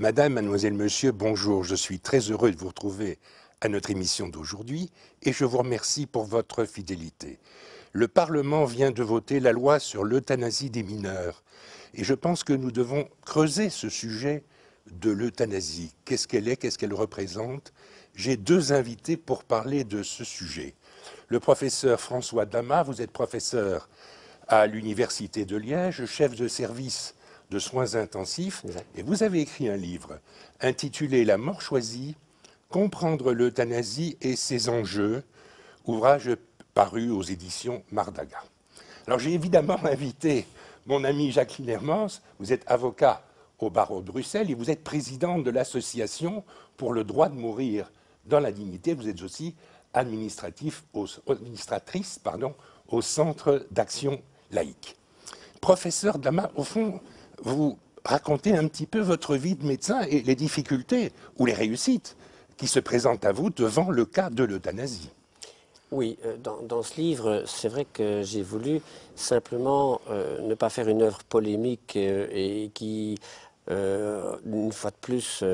Madame, mademoiselle, monsieur, bonjour. Je suis très heureux de vous retrouver à notre émission d'aujourd'hui et je vous remercie pour votre fidélité. Le Parlement vient de voter la loi sur l'euthanasie des mineurs et je pense que nous devons creuser ce sujet de l'euthanasie. Qu'est-ce qu'elle est? Qu'est-ce qu'elle représente? J'ai deux invités pour parler de ce sujet. Le professeur François Damas, vous êtes professeur à l'Université de Liège, chef de service de soins intensifs, et vous avez écrit un livre intitulé La mort choisie, comprendre l'euthanasie et ses enjeux, ouvrage paru aux éditions Mardaga. Alors j'ai évidemment invité mon ami Jacqueline Hermans, vous êtes avocat au barreau de Bruxelles et vous êtes présidente de l'association pour le droit de mourir dans la dignité. Vous êtes aussi administratrice au Centre d'action laïque. Professeur Damas, au fond, vous racontez un petit peu votre vie de médecin et les difficultés ou les réussites qui se présentent à vous devant le cas de l'euthanasie. Oui, dans ce livre, c'est vrai que j'ai voulu simplement ne pas faire une œuvre polémique et qui, une fois de plus,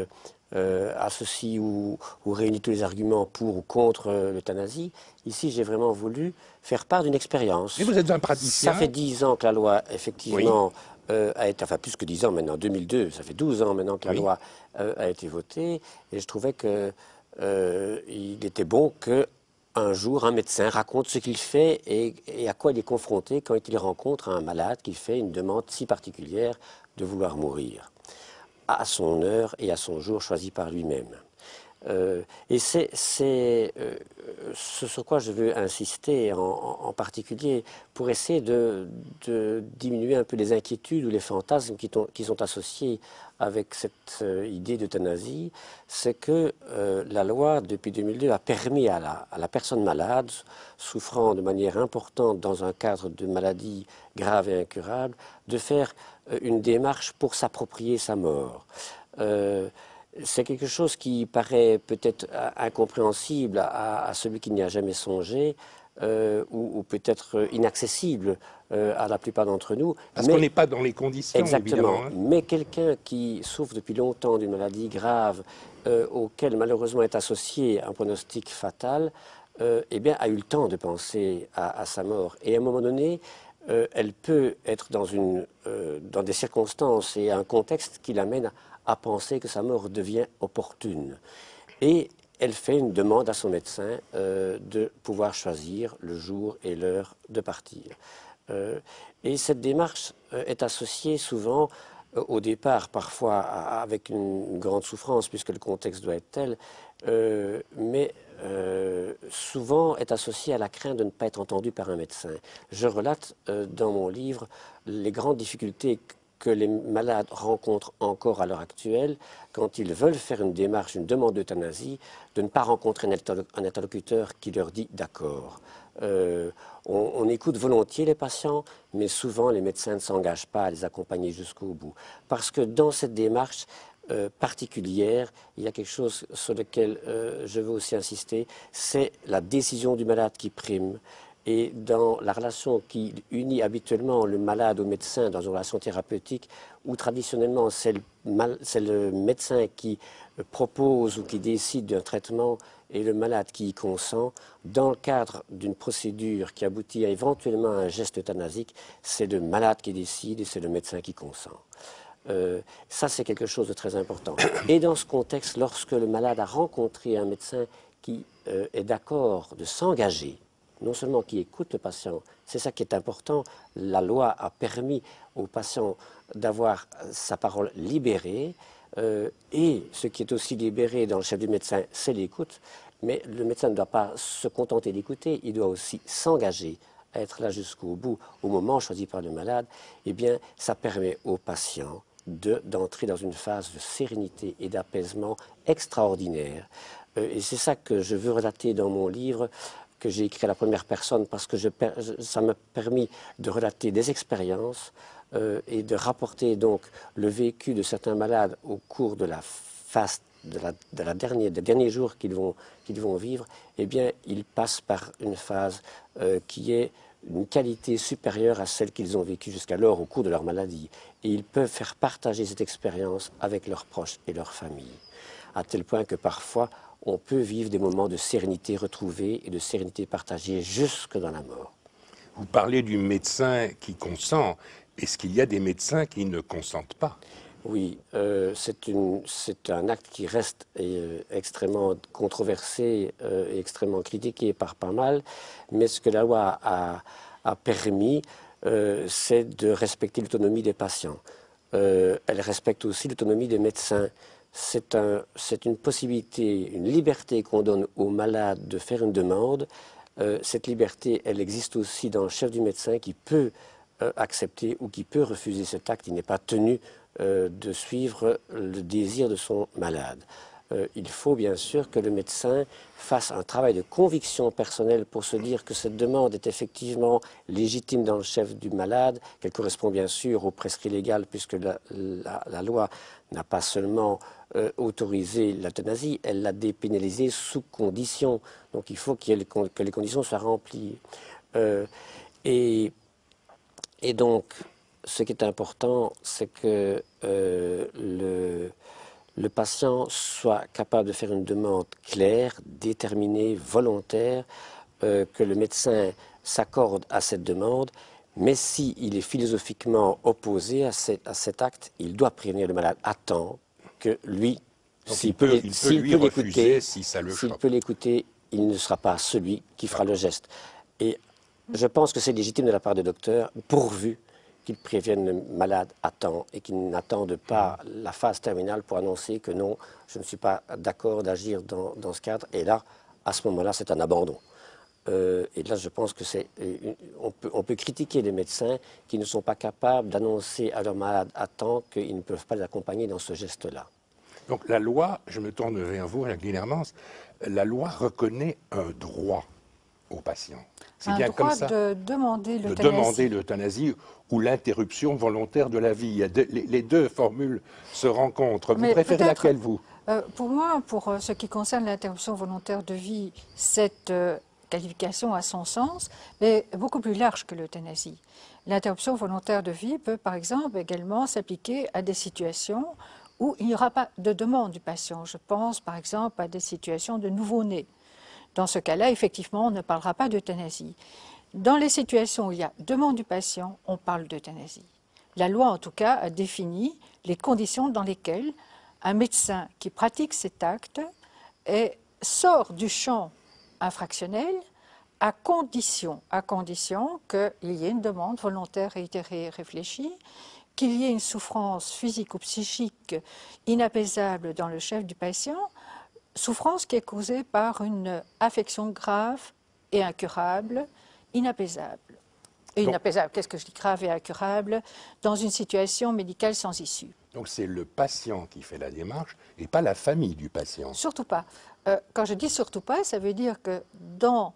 associe ou réunit tous les arguments pour ou contre l'euthanasie. Ici, j'ai vraiment voulu faire part d'une expérience. Et vous êtes un praticien. Ça fait 10 ans que la loi, effectivement, Oui. a été, enfin plus que 10 ans maintenant, 2002, ça fait 12 ans maintenant que la loi a été votée, et je trouvais que il était bon que un jour un médecin raconte ce qu'il fait et à quoi il est confronté quand il rencontre un malade qui fait une demande si particulière de vouloir mourir, à son heure et à son jour choisi par lui-même. Et c'est ce sur quoi je veux insister en particulier pour essayer de diminuer un peu les inquiétudes ou les fantasmes qui sont associés avec cette idée d'euthanasie, c'est que la loi depuis 2002 a permis à la personne malade, souffrant de manière importante dans un cadre de maladie grave et incurable, de faire une démarche pour s'approprier sa mort. C'est quelque chose qui paraît peut-être incompréhensible à celui qui n'y a jamais songé ou peut-être inaccessible à la plupart d'entre nous. Parce qu'on n'est pas dans les conditions, exactement, évidemment. Mais quelqu'un qui souffre depuis longtemps d'une maladie grave auquel malheureusement est associé un pronostic fatal, eh bien, a eu le temps de penser à sa mort. Et à un moment donné, elle peut être dans des circonstances et un contexte qui l'amène à penser que sa mort devient opportune. Et elle fait une demande à son médecin de pouvoir choisir le jour et l'heure de partir. Et cette démarche est associée souvent, au départ, parfois avec une grande souffrance, puisque le contexte doit être tel, mais souvent est associée à la crainte de ne pas être entendu par un médecin. Je relate dans mon livre les grandes difficultés que les malades rencontrent encore à l'heure actuelle quand ils veulent faire une démarche, une demande d'euthanasie, de ne pas rencontrer un interlocuteur qui leur dit d'accord. On écoute volontiers les patients, mais souvent les médecins ne s'engagent pas à les accompagner jusqu'au bout. Parce que dans cette démarche particulière, il y a quelque chose sur lequel je veux aussi insister, c'est la décision du malade qui prime. Et dans la relation qui unit habituellement le malade au médecin dans une relation thérapeutique, où traditionnellement c'est le médecin qui propose ou qui décide d'un traitement et le malade qui y consent, dans le cadre d'une procédure qui aboutit à éventuellement un geste euthanasique, c'est le malade qui décide et c'est le médecin qui consent. Ça, c'est quelque chose de très important. Et dans ce contexte, lorsque le malade a rencontré un médecin qui est d'accord de s'engager, non seulement qui écoute le patient, c'est ça qui est important, la loi a permis au patient d'avoir sa parole libérée, et ce qui est aussi libéré dans le chef du médecin, c'est l'écoute, mais le médecin ne doit pas se contenter d'écouter, il doit aussi s'engager à être là jusqu'au bout, au moment choisi par le malade. Eh bien, ça permet au patient d'entrer dans une phase de sérénité et d'apaisement extraordinaire. Et c'est ça que je veux relater dans mon livre, que j'ai écrit à la première personne, parce que ça m'a permis de relater des expériences et de rapporter donc le vécu de certains malades au cours de la phase des derniers jours qu'ils vont vivre. Eh bien, ils passent par une phase qui est une qualité supérieure à celle qu'ils ont vécue jusqu'alors au cours de leur maladie. Et ils peuvent faire partager cette expérience avec leurs proches et leurs familles. À tel point que parfois, on peut vivre des moments de sérénité retrouvée et de sérénité partagée jusque dans la mort. Vous parlez du médecin qui consent. Est-ce qu'il y a des médecins qui ne consentent pas? Oui, c'est un acte qui reste extrêmement controversé et extrêmement critiqué par pas mal, mais ce que la loi a permis, c'est de respecter l'autonomie des patients. Elle respecte aussi l'autonomie des médecins. C'est une possibilité, une liberté qu'on donne aux malades de faire une demande. Cette liberté, elle existe aussi dans le chef du médecin qui peut accepter ou qui peut refuser cet acte. Il n'est pas tenu de suivre le désir de son malade. Il faut bien sûr que le médecin fasse un travail de conviction personnelle pour se dire que cette demande est effectivement légitime dans le chef du malade, qu'elle correspond bien sûr au prescrit légal, puisque la loi n'a pas seulement autorisé l'euthanasie, elle l'a dépénalisée sous condition. Donc il faut que les conditions soient remplies. Et donc, ce qui est important, c'est que le patient soit capable de faire une demande claire, déterminée, volontaire, que le médecin s'accorde à cette demande, mais s'il est philosophiquement opposé à cet acte, il doit prévenir le malade à temps que lui, s'il peut lui refuser si ça le choque. S'il peut l'écouter, il ne sera pas celui qui fera le geste. Et je pense que c'est légitime de la part des docteurs, pourvu qu'ils préviennent le malade à temps et qu'ils n'attendent pas la phase terminale pour annoncer que non, je ne suis pas d'accord d'agir dans ce cadre. Et là, à ce moment-là, c'est un abandon. Et là, je pense que on peut critiquer les médecins qui ne sont pas capables d'annoncer à leurs malades à temps qu'ils ne peuvent pas les accompagner dans ce geste-là. Donc la loi, je me tourne vers vous, Jacqueline Hermance, la loi reconnaît un droit aux patients. C'est bien comme ça. De demander l'euthanasie ou l'interruption volontaire de la vie. Les deux formules se rencontrent. Vous préférez laquelle, vous? Pour moi, pour ce qui concerne l'interruption volontaire de vie, cette qualification a son sens, mais beaucoup plus large que l'euthanasie. L'interruption volontaire de vie peut, par exemple, également s'appliquer à des situations où il n'y aura pas de demande du patient. Je pense, par exemple, à des situations de nouveau-nés. Dans ce cas-là, effectivement, on ne parlera pas d'euthanasie. Dans les situations où il y a demande du patient, on parle d'euthanasie. La loi, en tout cas, a défini les conditions dans lesquelles un médecin qui pratique cet acte sort du champ infractionnel à condition qu'il y ait une demande volontaire, réitérée et réfléchie, qu'il y ait une souffrance physique ou psychique inapaisable dans le chef du patient, souffrance qui est causée par une affection grave et incurable, inapaisable. Et inapaisable, qu'est-ce que je dis, grave et incurable, dans une situation médicale sans issue. Donc c'est le patient qui fait la démarche et pas la famille du patient. Surtout pas. Quand je dis surtout pas, ça veut dire que dans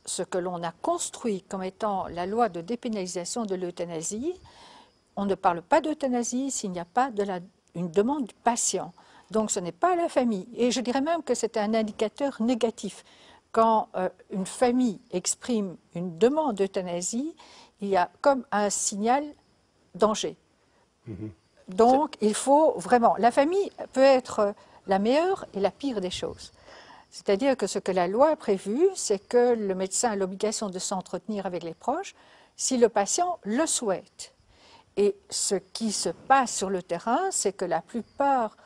ce que l'on a construit comme étant la loi de dépénalisation de l'euthanasie, on ne parle pas d'euthanasie s'il n'y a pas une demande du patient. Donc ce n'est pas la famille. Et je dirais même que c'est un indicateur négatif. Quand une famille exprime une demande d'euthanasie, il y a comme un signal danger. Donc il faut vraiment... La famille peut être la meilleure et la pire des choses. C'est-à-dire que ce que la loi a prévu, c'est que le médecin a l'obligation de s'entretenir avec les proches si le patient le souhaite. Et ce qui se passe sur le terrain, c'est que la plupart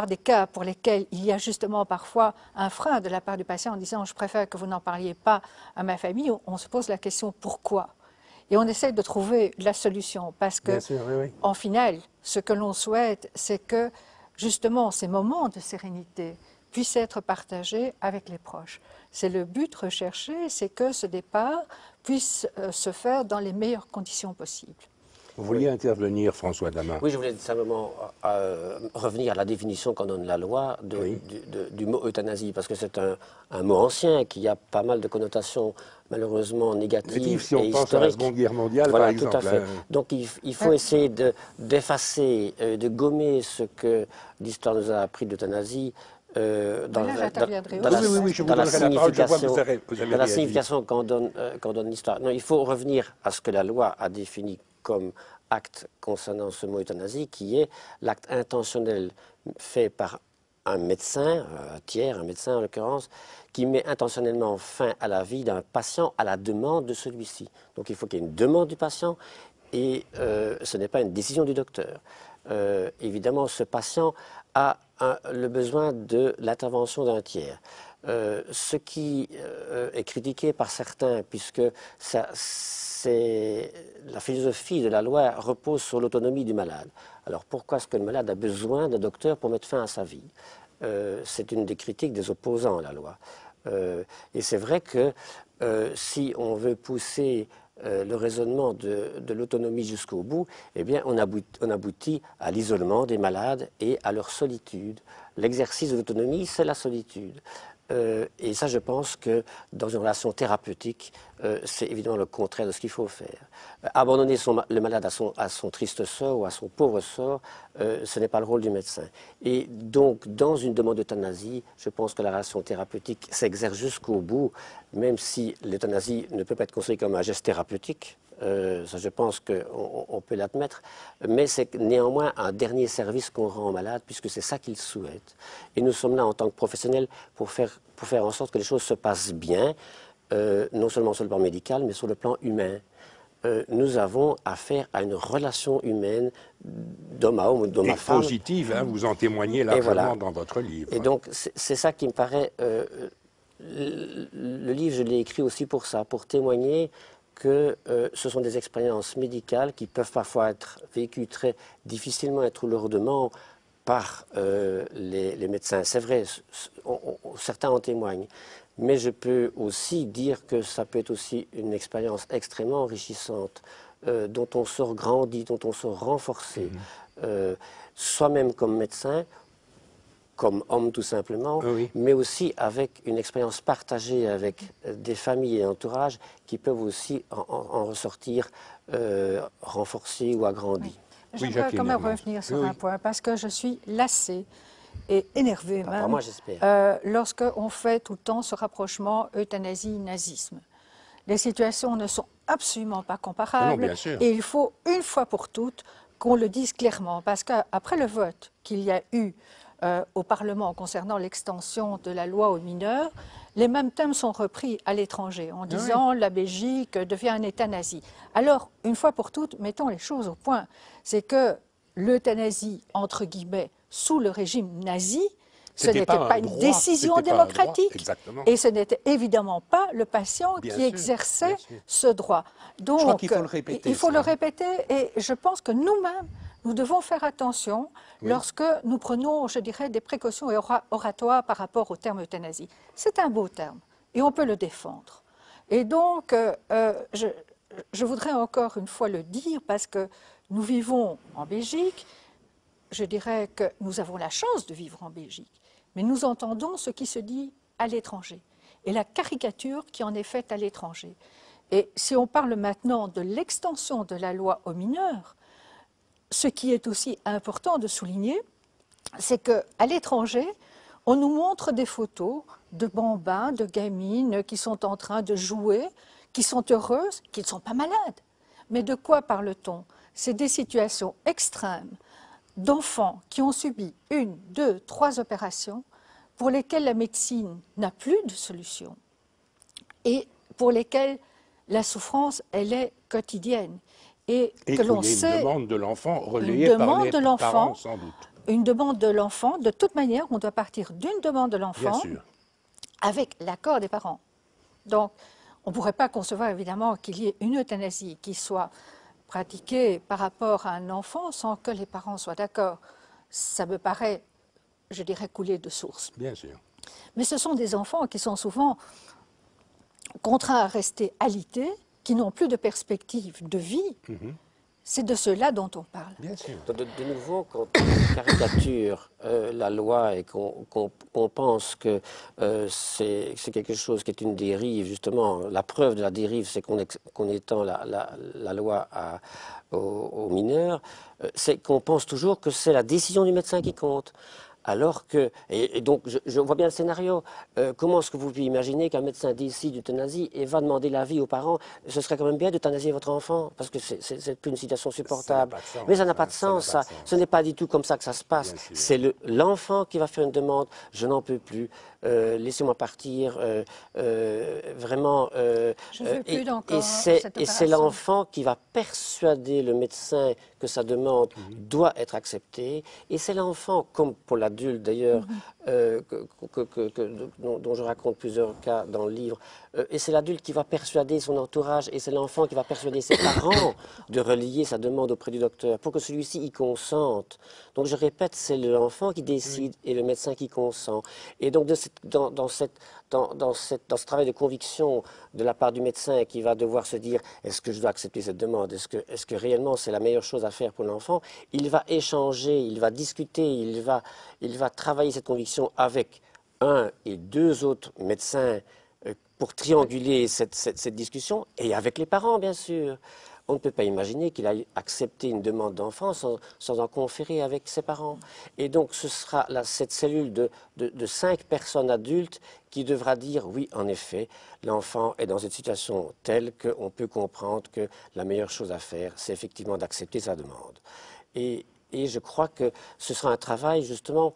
des cas pour lesquels il y a justement parfois un frein de la part du patient en disant « je préfère que vous n'en parliez pas à ma famille », on se pose la question « pourquoi ?» Et on essaie de trouver la solution parce que, en final, ce que l'on souhaite, c'est que justement ces moments de sérénité puissent être partagés avec les proches. C'est le but recherché, c'est que ce départ puisse se faire dans les meilleures conditions possibles. Vous vouliez intervenir, François Damas? Oui, je voulais simplement revenir à la définition qu'en donne la loi du mot euthanasie, parce que c'est un mot ancien qui a pas mal de connotations malheureusement négatives si on et pense historiques. à la Seconde Guerre mondiale, voilà, par exemple. Tout à fait. Donc il faut essayer d'effacer, de gommer ce que l'histoire nous a appris de l'euthanasie dans, Là, j'interviendrai dans la, Oui, oui, oui, je vous dans la donnerai la parole. Je vois que signification, vous avez dans la réagi. signification qu'en donne l'histoire. Non, il faut revenir à ce que la loi a défini comme acte concernant ce mot euthanasie, qui est l'acte intentionnel fait par un médecin, un tiers, un médecin en l'occurrence, qui met intentionnellement fin à la vie d'un patient à la demande de celui-ci. Donc il faut qu'il y ait une demande du patient et ce n'est pas une décision du docteur. Évidemment, ce patient a le besoin de l'intervention d'un tiers. Ce qui est critiqué par certains, puisque la philosophie de la loi repose sur l'autonomie du malade. Alors pourquoi est-ce que le malade a besoin d'un docteur pour mettre fin à sa vie? C'est une des critiques des opposants à la loi. Et c'est vrai que si on veut pousser le raisonnement de l'autonomie jusqu'au bout, eh bien, on aboutit à l'isolement des malades et à leur solitude. L'exercice de l'autonomie, c'est la solitude. Et ça, je pense que dans une relation thérapeutique, c'est évidemment le contraire de ce qu'il faut faire. Abandonner le malade à son triste sort ou à son pauvre sort, ce n'est pas le rôle du médecin. Et donc, dans une demande d'euthanasie, je pense que la relation thérapeutique s'exerce jusqu'au bout, même si l'euthanasie ne peut pas être considérée comme un geste thérapeutique. Ça, je pense qu'on peut l'admettre, mais c'est néanmoins un dernier service qu'on rend aux malades, puisque c'est ça qu'ils souhaitent. Et nous sommes là en tant que professionnels pour faire en sorte que les choses se passent bien, non seulement sur le plan médical, mais sur le plan humain. Nous avons affaire à une relation humaine d'homme à homme ou d'homme à femme. Positive, hein, vous en témoignez largement voilà. dans votre livre. Et donc, c'est ça qui me paraît... le livre, je l'ai écrit aussi pour ça, pour témoigner que ce sont des expériences médicales qui peuvent parfois être vécues très difficilement et trop lourdement par les médecins. C'est vrai, certains en témoignent. Mais je peux aussi dire que ça peut être aussi une expérience extrêmement enrichissante, dont on sort grandi, dont on sort renforcé, soi-même comme médecin, comme homme tout simplement, Oui. mais aussi avec une expérience partagée avec des familles et entourages qui peuvent aussi en ressortir renforcés ou agrandis. Oui. J'aimerais quand même revenir sur un point, parce que je suis lassée et énervée même, moi, j'espère. Lorsqu'on fait tout le temps ce rapprochement euthanasie-nazisme. Les situations ne sont absolument pas comparables, non, bien sûr. Et il faut une fois pour toutes qu'on le dise clairement, parce qu'après le vote qu'il y a eu au Parlement concernant l'extension de la loi aux mineurs, les mêmes thèmes sont repris à l'étranger en disant la Belgique devient un État nazi. Alors, une fois pour toutes, mettons les choses au point. C'est que l'euthanasie, entre guillemets, sous le régime nazi, ce n'était pas une décision démocratique et ce n'était évidemment pas le patient qui exerçait ce droit. Donc, je crois qu'il faut le répéter. Il faut le répéter et je pense que nous-mêmes, nous devons faire attention lorsque nous prenons, je dirais, des précautions oratoires par rapport au terme euthanasie. C'est un beau terme et on peut le défendre. Et donc, je voudrais encore une fois le dire parce que nous vivons en Belgique. Je dirais que nous avons la chance de vivre en Belgique, mais nous entendons ce qui se dit à l'étranger et la caricature qui en est faite à l'étranger. Et si on parle maintenant de l'extension de la loi aux mineurs, ce qui est aussi important de souligner, c'est qu'à l'étranger, on nous montre des photos de bambins, de gamines qui sont en train de jouer, qui sont heureuses, qui ne sont pas malades. Mais de quoi parle-t-on? C'est des situations extrêmes d'enfants qui ont subi 1, 2, 3 opérations pour lesquelles la médecine n'a plus de solution et pour lesquelles la souffrance, elle est quotidienne. Et que l'on sait... une demande de l'enfant relayée par les parents, sans doute. Une demande de l'enfant, de toute manière, on doit partir d'une demande de l'enfant avec l'accord des parents. Donc, on ne pourrait pas concevoir évidemment qu'il y ait une euthanasie qui soit pratiquée par rapport à un enfant sans que les parents soient d'accord. Ça me paraît, je dirais, couler de source. Bien sûr. Mais ce sont des enfants qui sont souvent contraints à rester alités, qui n'ont plus de perspective de vie. C'est de cela dont on parle. Bien sûr. De nouveau, quand on caricature la loi et qu'on pense que c'est quelque chose qui est une dérive, justement, la preuve de la dérive, c'est qu'on étend la loi aux mineurs, c'est qu'on pense toujours que c'est la décision du médecin qui compte. Alors que, et donc je vois bien le scénario. Comment est-ce que vous pouvez imaginer qu'un médecin décide d'euthanasie et va demander l'avis aux parents? Ce serait quand même bien d'euthanasier votre enfant, parce que c'est plus une situation supportable. Mais ça n'a pas de sens, ça. Ce n'est pas du tout comme ça que ça se passe. C'est l'enfant qui va faire une demande. Je n'en peux plus. Laissez-moi partir. Vraiment. Je veux plus et c'est l'enfant qui va persuader le médecin que sa demande doit être acceptée. Et c'est l'enfant, comme pour l'adulte d'ailleurs, dont je raconte plusieurs cas dans le livre, et c'est l'adulte qui va persuader son entourage, et c'est l'enfant qui va persuader ses parents de relier sa demande auprès du docteur pour que celui-ci y consente. Donc je répète, c'est l'enfant qui décide et le médecin qui consent. Et donc dans ce travail de conviction de la part du médecin qui va devoir se dire est-ce que je dois accepter cette demande, est-ce que réellement c'est la meilleure chose à faire pour l'enfant, il va échanger, il va discuter, il va travailler cette conviction avec un et deux autres médecins pour trianguler cette discussion, et avec les parents bien sûr. On ne peut pas imaginer qu'il aille accepter une demande d'enfant sans en conférer avec ses parents. Et donc ce sera cette cellule de 5 personnes adultes qui devra dire oui, en effet, l'enfant est dans une situation telle qu'on peut comprendre que la meilleure chose à faire, c'est effectivement d'accepter sa demande. Et je crois que ce sera un travail justement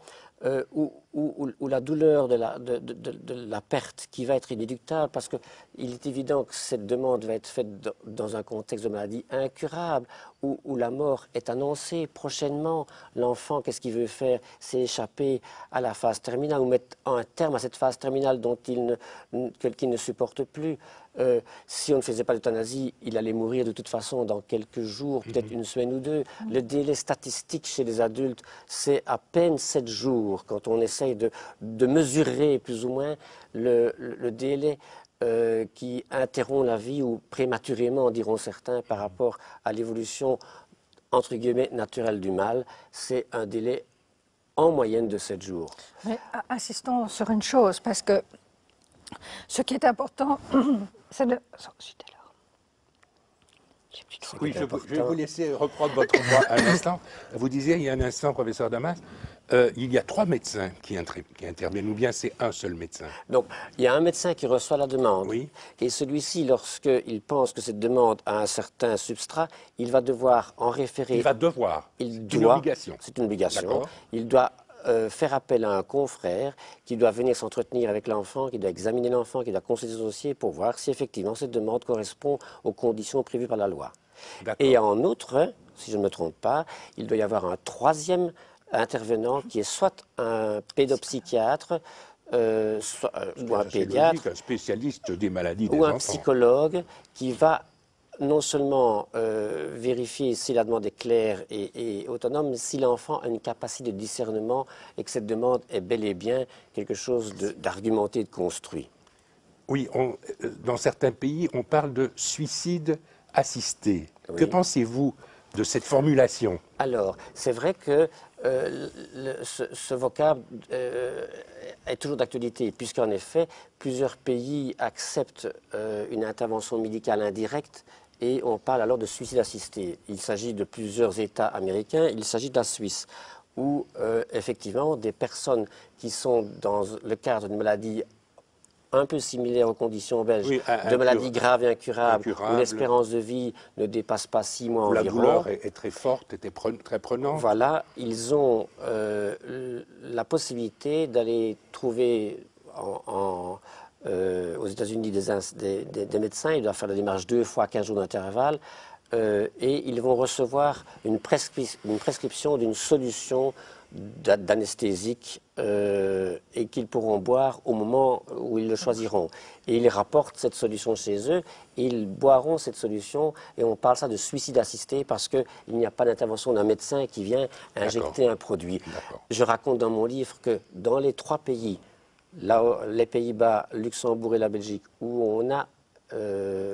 où la douleur de la perte qui va être inéluctable, parce qu'il est évident que cette demande va être faite dans un contexte de maladie incurable, où la mort est annoncée prochainement. L'enfant, qu'est-ce qu'il veut faire? C'est échapper à la phase terminale, ou mettre un terme à cette phase terminale qu'il ne supporte plus. Si on ne faisait pas d'euthanasie, il allait mourir de toute façon dans quelques jours, peut-être une semaine ou deux. Le délai statistique chez les adultes, c'est à peine 7 jours, quand on essaye de mesurer plus ou moins le délai qui interrompt la vie, ou prématurément, diront certains, par rapport à l'évolution, entre guillemets, naturelle du mal. C'est un délai en moyenne de 7 jours. Mais insistons sur une chose, parce que ce qui est important, c'est de... Oui, je vais vous laisser reprendre votre voix un instant. Vous disiez il y a un instant, professeur Damas, il y a 3 médecins qui interviennent, ou bien c'est un seul médecin? Donc, il y a un médecin qui reçoit la demande. Oui. Et celui-ci, lorsqu'il pense que cette demande a un certain substrat, il va devoir en référer. Il va devoir. C'est une obligation. C'est une obligation. Il doit faire appel à un confrère qui doit venir s'entretenir avec l'enfant, qui doit examiner l'enfant, qui doit consulter son dossier pour voir si effectivement cette demande correspond aux conditions prévues par la loi. Et en outre, si je ne me trompe pas, il doit y avoir un 3e intervenant qui est soit un pédopsychiatre, ou un pédiatre, un spécialiste des maladies des ou un enfants. Psychologue qui va non seulement vérifier si la demande est claire et autonome, mais si l'enfant a une capacité de discernement et que cette demande est bel et bien quelque chose d'argumenté et de construit. Oui, dans certains pays, on parle de suicide assisté. Oui. Que pensez-vous de cette formulation? Alors, c'est vrai que ce vocable est toujours d'actualité, puisqu'en effet, plusieurs pays acceptent une intervention médicale indirecte, et on parle alors de suicide assisté. Il s'agit de plusieurs États américains, il s'agit de la Suisse, où effectivement des personnes qui sont dans le cadre d'une maladie un peu similaire aux conditions belges, oui, de maladies graves et incurables, où l'espérance de vie ne dépasse pas 6 mois environ. La douleur est très forte, très prenante. Voilà, ils ont la possibilité d'aller trouver aux États-Unis des médecins. Ils doivent faire la démarche 2 fois à 15 jours d'intervalle, et ils vont recevoir une prescription d'une solution d'anesthésique et qu'ils pourront boire au moment où ils le choisiront. Et ils rapportent cette solution chez eux, et ils boiront cette solution, et on parle ça de suicide assisté parce qu'il n'y a pas d'intervention d'un médecin qui vient injecter un produit. Je raconte dans mon livre que dans les 3 pays, les Pays-Bas, Luxembourg et la Belgique, où on a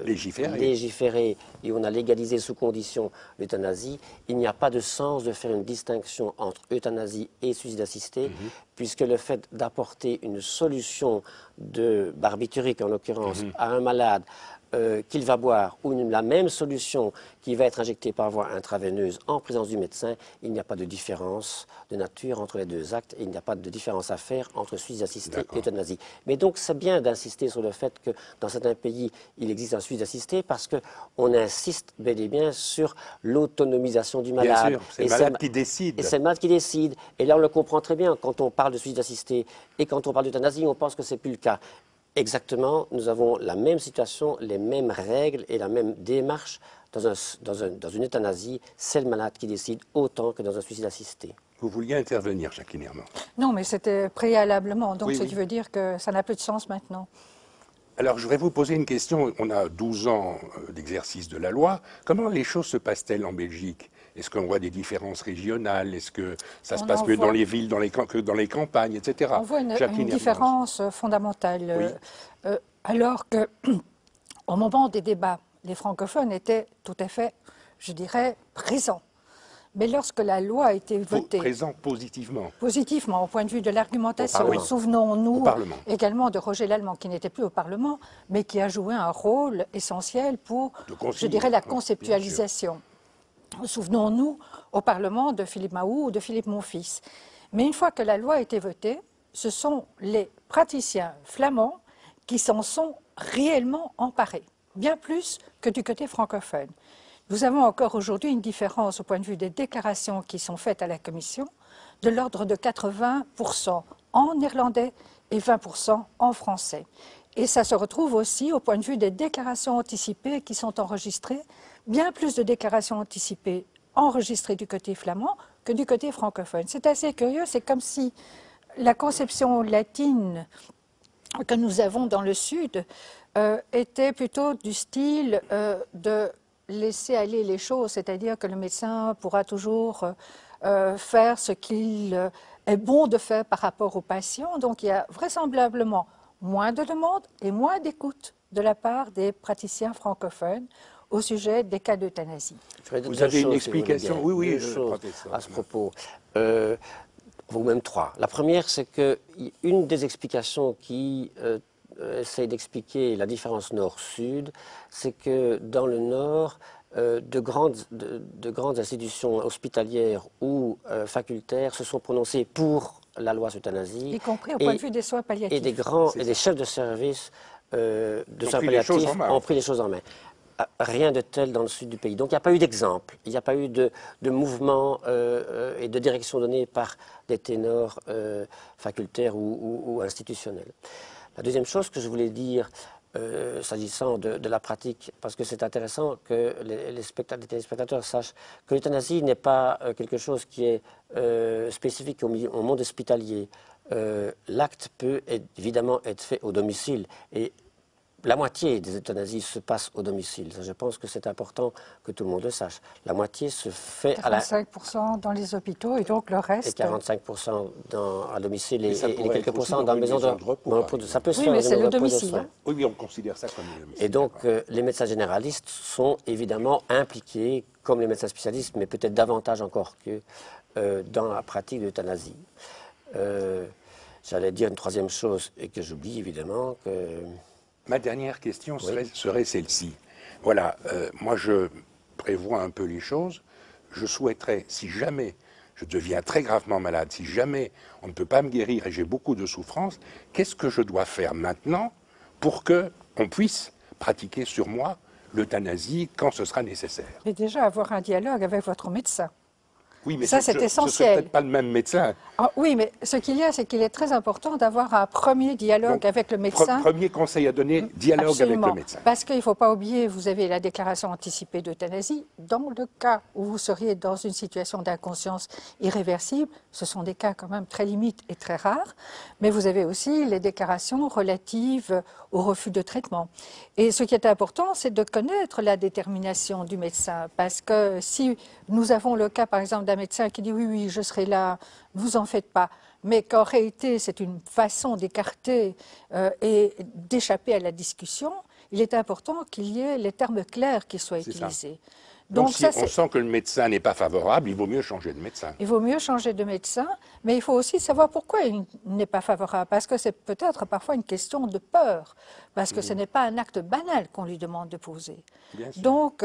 légiféré et on a légalisé sous condition l'euthanasie, il n'y a pas de sens de faire une distinction entre euthanasie et suicide assisté, puisque le fait d'apporter une solution barbiturique, en l'occurrence, à un malade qu'il va boire ou la même solution qui va être injectée par voie intraveineuse en présence du médecin, il n'y a pas de différence de nature entre les deux actes et il n'y a pas de différence à faire entre suicide assisté et euthanasie. Mais donc c'est bien d'insister sur le fait que dans certains pays, il existe un suicide assisté parce qu'on insiste bel et bien sur l'autonomisation du malade. Bien sûr, c'est le malade qui décide. Et c'est le malade qui décide. Et là, on le comprend très bien. Quand on parle de suicide assisté et quand on parle d'euthanasie, on pense que ce n'est plus le cas. Exactement, nous avons la même situation, les mêmes règles et la même démarche dans une euthanasie. C'est le malade qui décide autant que dans un suicide assisté. Vous vouliez intervenir, Jacqueline Herman. Non, mais c'était préalablement, donc Oui, ce oui. qui veut dire que ça n'a plus de sens maintenant. Alors, je voudrais vous poser une question. On a 12 ans d'exercice de la loi. Comment les choses se passent-elles en Belgique? Est-ce qu'on voit des différences régionales? Est-ce que ça se passe mieux dans les villes que dans les campagnes, etc.? On voit une Jacqueline Herman. différence fondamentale. Alors que, au moment des débats, les francophones étaient tout à fait, je dirais, présents. Mais lorsque la loi a été votée, Présent positivement. positivement au point de vue de l'argumentation, Parlement. souvenons-nous Au Parlement. également de Roger Lallemand, qui n'était plus au Parlement, mais qui a joué un rôle essentiel pour, je dirais, la conceptualisation. Souvenons-nous au Parlement de Philippe Mahou ou de Philippe Monfils. Mais une fois que la loi a été votée, ce sont les praticiens flamands qui s'en sont réellement emparés, bien plus que du côté francophone. Nous avons encore aujourd'hui une différence au point de vue des déclarations qui sont faites à la Commission de l'ordre de 80% en néerlandais et 20% en français. Et ça se retrouve aussi au point de vue des déclarations anticipées qui sont enregistrées, bien plus de déclarations anticipées enregistrées du côté flamand que du côté francophone. C'est assez curieux, c'est comme si la conception latine que nous avons dans le Sud était plutôt du style de laisser aller les choses, c'est-à-dire que le médecin pourra toujours faire ce qu'il est bon de faire par rapport au patient. Donc il y a vraisemblablement moins de demandes et moins d'écoute de la part des praticiens francophones au sujet des cas d'euthanasie. Vous avez une explication? Oui, oui, je professeur. À ce propos. Ou même trois. La première, c'est qu'une des explications qui essaie d'expliquer la différence nord-sud, c'est que dans le nord, de grandes institutions hospitalières ou facultaires se sont prononcées pour la loi sur l'euthanasie. Y compris au point de vue des soins palliatifs. Et des chefs de service de soins palliatifs ont pris les choses en main. Rien de tel dans le sud du pays. Donc il n'y a pas eu d'exemple, il n'y a pas eu de mouvement et de direction donnée par des ténors facultaires ou institutionnels. La deuxième chose que je voulais dire, s'agissant de la pratique, parce que c'est intéressant que les téléspectateurs sachent que l'euthanasie n'est pas quelque chose qui est spécifique au monde hospitalier. L'acte peut évidemment être fait au domicile et la moitié des euthanasies se passe au domicile. Ça, je pense que c'est important que tout le monde le sache. La moitié se fait 45% dans les hôpitaux et donc le reste... Et 45% à domicile et quelques pourcents dans la maison de repos. Ça peut se faire mais dans c'est une le maison de domicile. soins. Oui, mais on considère ça comme le domicile. Et donc, les médecins généralistes sont évidemment impliqués, comme les médecins spécialistes, mais peut-être davantage encore qu'eux, dans la pratique de l'euthanasie. J'allais dire une troisième chose, et que j'oublie évidemment, que... Ma dernière question serait celle-ci. Voilà, moi je prévois un peu les choses. Je souhaiterais, si jamais je deviens très gravement malade, si jamais on ne peut pas me guérir et j'ai beaucoup de souffrance, qu'est-ce que je dois faire maintenant pour qu'on puisse pratiquer sur moi l'euthanasie quand ce sera nécessaire? Et déjà avoir un dialogue avec votre médecin. Oui, mais ça, c'est essentiel. Ce n'est peut-être pas le même médecin. Ah, oui, mais ce qu'il y a, c'est qu'il est très important d'avoir un premier dialogue Donc, avec le médecin. Premier conseil à donner, dialogue Absolument. avec le médecin. Parce qu'il ne faut pas oublier, vous avez la déclaration anticipée d'euthanasie. Dans le cas où vous seriez dans une situation d'inconscience irréversible, ce sont des cas quand même très limites et très rares, mais vous avez aussi les déclarations relatives au refus de traitement. Et ce qui est important, c'est de connaître la détermination du médecin, parce que si nous avons le cas, par exemple, d'un médecin qui dit « oui, oui, je serai là, ne vous en faites pas », mais qu'en réalité, c'est une façon d'écarter et d'échapper à la discussion, il est important qu'il y ait les termes clairs qui soient utilisés. Donc si ça, on sent que le médecin n'est pas favorable, il vaut mieux changer de médecin. il vaut mieux changer de médecin, mais il faut aussi savoir pourquoi il n'est pas favorable. Parce que c'est peut-être parfois une question de peur, parce que ce n'est pas un acte banal qu'on lui demande de poser. Bien sûr. Donc,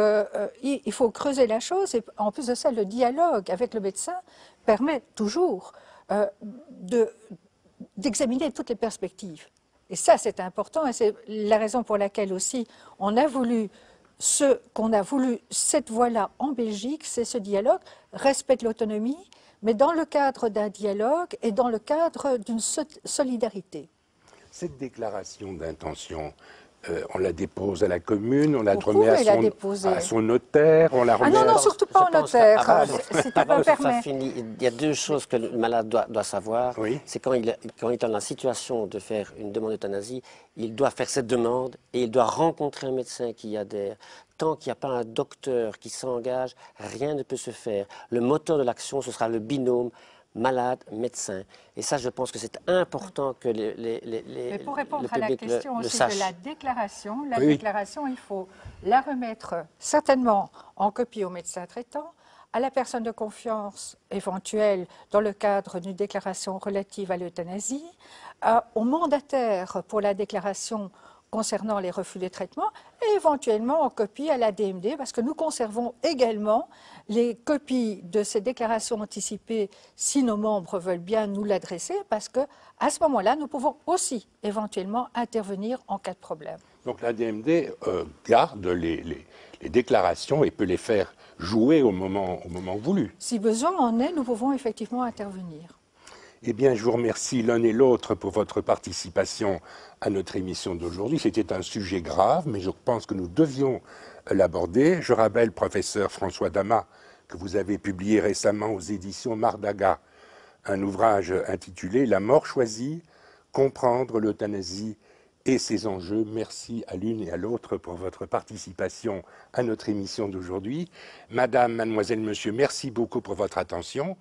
il faut creuser la chose, et en plus de ça, le dialogue avec le médecin permet toujours d'examiner toutes les perspectives. Et ça, c'est important, et c'est la raison pour laquelle aussi on a voulu cette voie-là en Belgique, c'est ce dialogue, respecte l'autonomie, mais dans le cadre d'un dialogue et dans le cadre d'une solidarité. Cette déclaration d'intention, on la dépose à la commune, on la Vous remet pouvez à son notaire, on la Ah remet non, non, à... surtout pas au notaire, si tu Avant me que ça permets. finisse, il y a deux choses que le malade doit savoir. Oui. C'est quand il est dans la situation de faire une demande d'euthanasie, il doit faire cette demande et il doit rencontrer un médecin qui y adhère. Tant qu'il n'y a pas un docteur qui s'engage, rien ne peut se faire. Le moteur de l'action, ce sera le binôme malade-médecin. Et ça, je pense que c'est important que Mais pour répondre le à la public question le aussi sache. de la déclaration, Oui. déclaration, il faut la remettre certainement en copie au médecin traitant, à la personne de confiance éventuelle dans le cadre d'une déclaration relative à l'euthanasie, au mandataire pour la déclaration concernant les refus de traitement et éventuellement en copie à la DMD parce que nous conservons également les copies de ces déclarations anticipées si nos membres veulent bien nous l'adresser parce que à ce moment-là, nous pouvons aussi éventuellement intervenir en cas de problème. Donc la DMD garde les déclarations et peut les faire jouer au moment voulu. Si besoin en est, nous pouvons effectivement intervenir. Eh bien, je vous remercie l'un et l'autre pour votre participation à notre émission d'aujourd'hui. C'était un sujet grave, mais je pense que nous devions l'aborder. Je rappelle, professeur François Damas, que vous avez publié récemment aux éditions Mardaga un ouvrage intitulé « La mort choisie, comprendre l'euthanasie et ses enjeux ». Merci à l'une et à l'autre pour votre participation à notre émission d'aujourd'hui. Madame, mademoiselle, monsieur, merci beaucoup pour votre attention.